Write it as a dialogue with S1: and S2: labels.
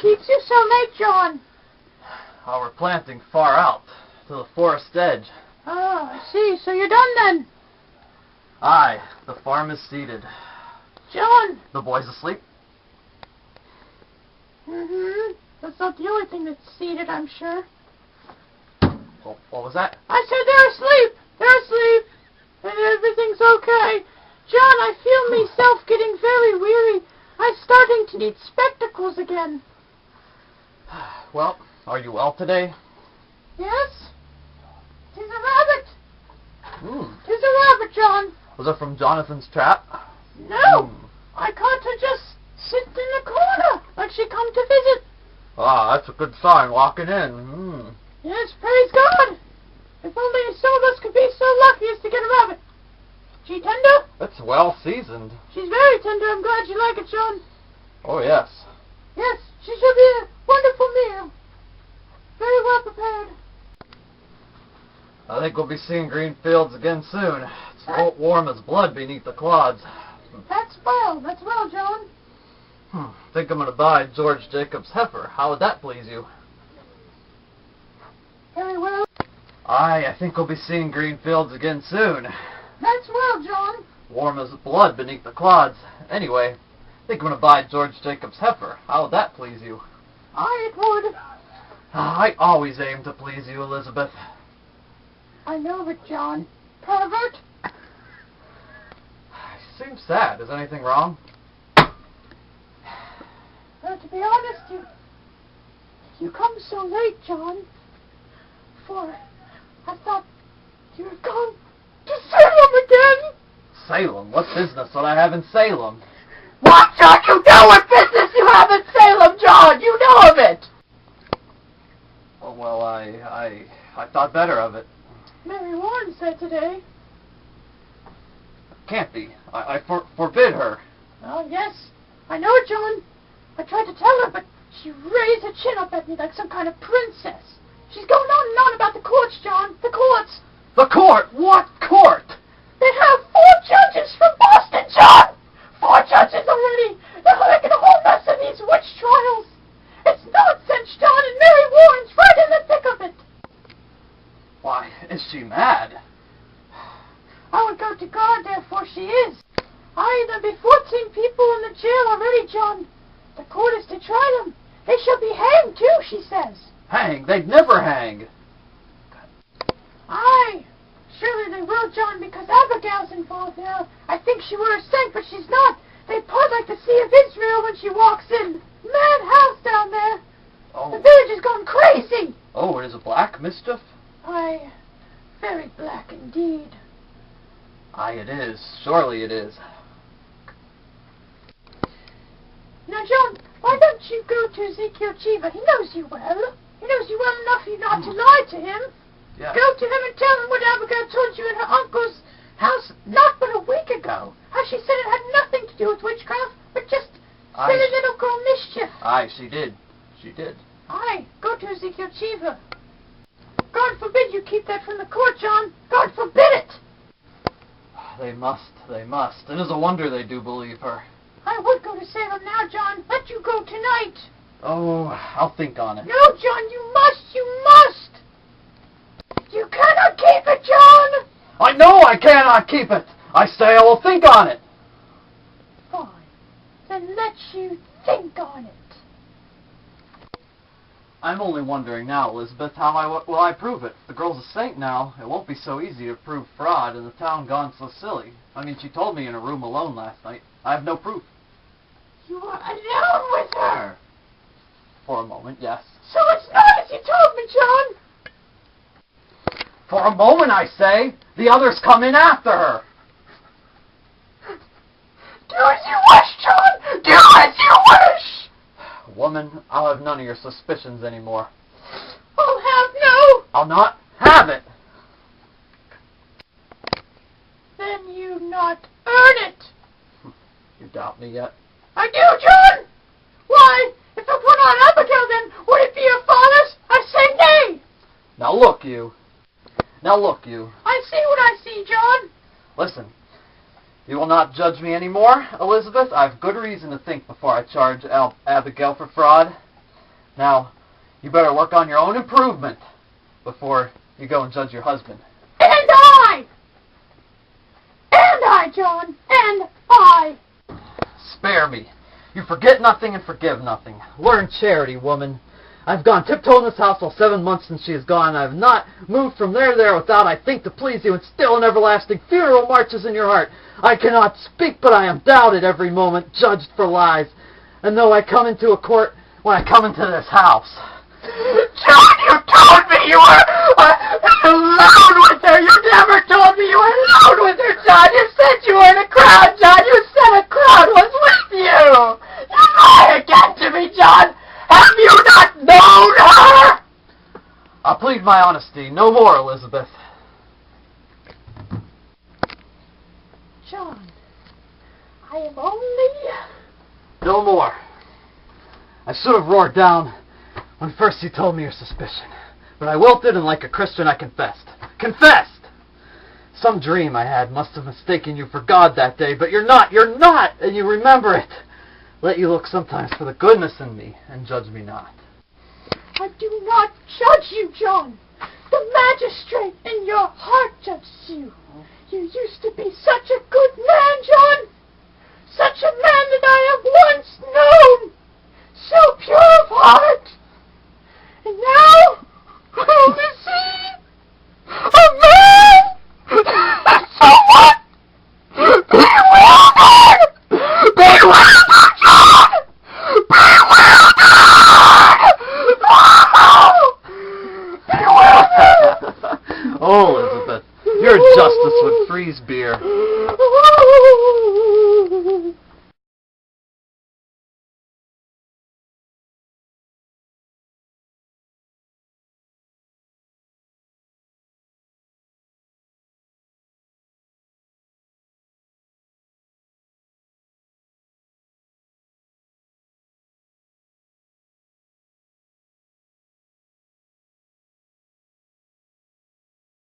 S1: keeps you so late, John?
S2: Oh, we're planting far out, to the forest edge.
S1: Oh, I see. So you're done then?
S2: Aye, the farm is seeded.
S1: John!
S2: The boys asleep?
S1: Mm-hmm. That's not the only thing that's seeded, I'm sure.
S2: Oh, what was that?
S1: I said they're asleep! They're asleep! And everything's okay. John, I feel myself getting very weary. I'm starting to need spectacles again.
S2: Well, are you well today?
S1: Yes? 'Tis a rabbit.
S2: Hmm.
S1: 'Tis a rabbit, John.
S2: Was it from Jonathan's trap?
S1: No! I caught her just sitting in the corner, like she come to visit.
S2: Ah, that's a good sign, walking in. Hmm.
S1: Yes, praise God. If only some of us could be so lucky as to get a rabbit. She tender?
S2: It's well seasoned.
S1: She's very tender. I'm glad you like it, John.
S2: Oh, yes.
S1: Yes, she should be a wonderful meal. Very well prepared.
S2: I think we'll be seeing green fields again soon. It's warm as blood beneath the clods.
S1: That's well. That's well, John.
S2: Think I'm going to buy George Jacob's heifer. How would that please you?
S1: Very well.
S2: Aye, I think we'll be seeing green fields again soon.
S1: That's well, John.
S2: Warm as blood beneath the clods. Anyway, I think I'm going to buy George Jacob's heifer. How would that please you?
S1: Aye, it would.
S2: I always aim to please you, Elizabeth.
S1: I know it, John. Pervert.
S2: You seem sad. Is anything wrong?
S1: Well, to be honest, you come so late, John. For I thought you were gone to Salem again.
S2: Salem? What business would I have in Salem?
S1: What don't you know what business you have in Salem, John? You know of it.
S2: Oh, well, I thought better of it.
S1: Mary Warren said today.
S2: Can't be. I forbid her.
S1: Oh, yes. I know it, John. I tried to tell her, but she raised her chin up at me like some kind of princess. She's going on and on about the courts, John. The courts.
S2: The court? What court?
S1: They have 4 judges from Boston, John. 4 judges already. They're making a whole mess of these witch trials. It's nonsense, John, and Mary Warren's right in the thick of it.
S2: Why, is she mad?
S1: I would go to God, therefore she is. There'll be 14 people in the jail already, John. The court is to try them. They shall be hanged, too, she says.
S2: Hang? They'd never hang.
S1: Aye. Surely they will, John, because Abigail's involved now. I think she were a saint, but she's not. They part like the Sea of Israel when she walks in. Mad house down there.
S2: Oh.
S1: The village is going crazy.
S2: Oh, it is a black mischief?
S1: Aye. Very black indeed.
S2: Aye, it is. Surely it is.
S1: Now, John, why don't you go to Ezekiel Cheever? He knows you well. He knows you well enough for you not to lie to him.
S2: Yes.
S1: Go to him and tell him what Abigail told you in her uncle's house not but a week ago. How she said it had nothing to do with witchcraft, but just silly little girl mischief.
S2: Aye, she did. She did.
S1: Aye, go to Ezekiel Cheever. God forbid you keep that from the court, John. God forbid it.
S2: They must. They must. It is a wonder they do believe her.
S1: I would go to Salem now, John. Let you go tonight.
S2: Oh, I'll think on it.
S1: No, John, you must. You must. You cannot keep it, John.
S2: I know I cannot keep it. I say I will think on it.
S1: Fine. Then let you think on it.
S2: I'm only wondering now, Elizabeth, how will I prove it? The girl's a saint now. It won't be so easy to prove fraud and the town gone so silly. I mean, she told me in a room alone last night. I have no proof.
S1: You are alone with her.
S2: For a moment, yes.
S1: So it's not as you told me, John.
S2: For a moment, I say. The others come in after her.
S1: Do as you wish, John. Do as you wish.
S2: Woman, I'll have none of your suspicions anymore.
S1: I'll have no.
S2: I'll not have it.
S1: Then you not earn it.
S2: You doubt me yet?
S1: I do, John. Why, if I put on Abigail, then would it be your father's? I say nay.
S2: Now look, you. Now look, you.
S1: I see what I see, John.
S2: Listen. You will not judge me anymore, Elizabeth. I have good reason to think before I charge Abigail for fraud. Now, you better work on your own improvement before you go and judge your husband.
S1: And I, John, and I.
S2: Spare me. You forget nothing and forgive nothing. Learn charity, woman. I've gone tiptoe in this house all 7 months since she is gone. I have not moved from there to there without, I think, to please you, and still an everlasting funeral marches in your heart. I cannot speak, but I am doubted every moment, judged for lies. And though I come into a court, when I come into this house...
S1: John, you told me you were alone with her. You never told me you were alone with her, John. You said you were in a crowd, John. You said a crowd was with you. You lie again to me, John. Have you not known her?
S2: I'll plead my honesty. No more, Elizabeth.
S1: John, I am only...
S2: No more. I should have roared down when first you told me your suspicion. But I wilted, and like a Christian I confessed. Confessed! Some dream I had must have mistaken you for God that day, but you're not, and you remember it. Let you look sometimes for the goodness in me, and judge me not.
S1: I do not judge you, John. The magistrate in your heart judges you. You used to be such a good man, John. Such a man that I have once known. So pure of heart. And now, I only see a man. Someone bewildered. Bewildered, John. Bewildered.
S2: Oh, Elizabeth, your justice would freeze beer.